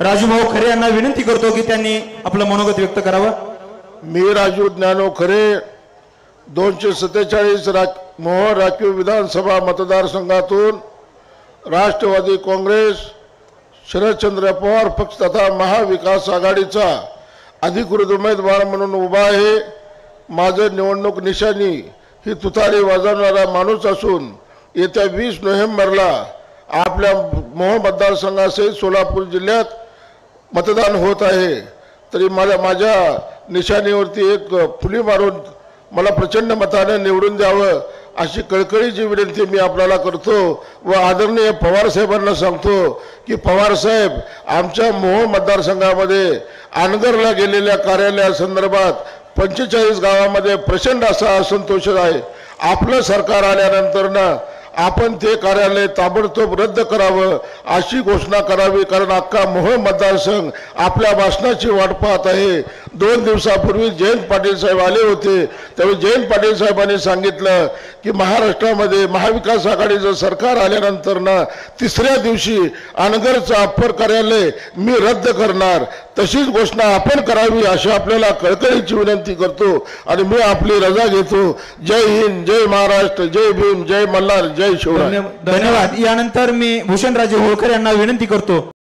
राजूभाऊ खरे यांना विनंती करतो की त्यांनी आपलं मनोगत व्यक्त करावं। मी राजू ज्ञानो खरे 247 मोहोळ राखीव विधानसभा मतदारसंघातून राष्ट्रवादी काँग्रेस शरदचंद्र पवार पक्ष तथा महाविकास आघाडीचा अधिकृत उमेदवार म्हणून उभा आहे। माझं निवडणूक निशाणी ही तुतारी वाजवणारा माणूस असून येत्या 20 नोव्हेंबरला आपल्या मोहोळ मतदारसंघासहित सोलापूर जिल्ह्यात मतदान होत आहे। तरी माझ्या निशाणीवरती एक फुली मारून मला प्रचंड मताने निवडून द्यावं अशी कळकळीची विनंती मी आपल्याला करतो व आदरणीय पवार साहेबांना सांगतो की पवार साहेब, आमच्या मोहोळ मतदारसंघामध्ये अनगरला गेलेल्या कार्यालयासंदर्भात 45 गावामध्ये प्रचंड असा असंतोष आहे। आपलं सरकार आल्यानंतर ना आपण ते कार्यालय ताबडतोब रद्द करावं अशी घोषणा करावी, कारण अख्खा मोहोळ मतदारसंघ आपल्या भाषणाची वाट पाहत आहे। 2 दिवसापूर्वी जयंत पाटील साहेब आले होते, त्यावेळी जयंत पाटील साहेबांनी सांगितलं की महाराष्ट्रामध्ये महाविकास आघाडीचं सरकार आल्यानंतर ना 3ऱ्या दिवशी अनगरचं अप्पर कार्यालय मी रद्द करणार, तशीच घोषणा आपण करावी अशी आपल्याला कळकळीची विनंती करतो आणि मी आपली रजा घेतो। जय हिंद, जय महाराष्ट्र, जय भीम, जय मल्हार, जय शिवराय। धन्यवाद। यानंतर मी भूषणराजे होळकर यांना विनंती करतो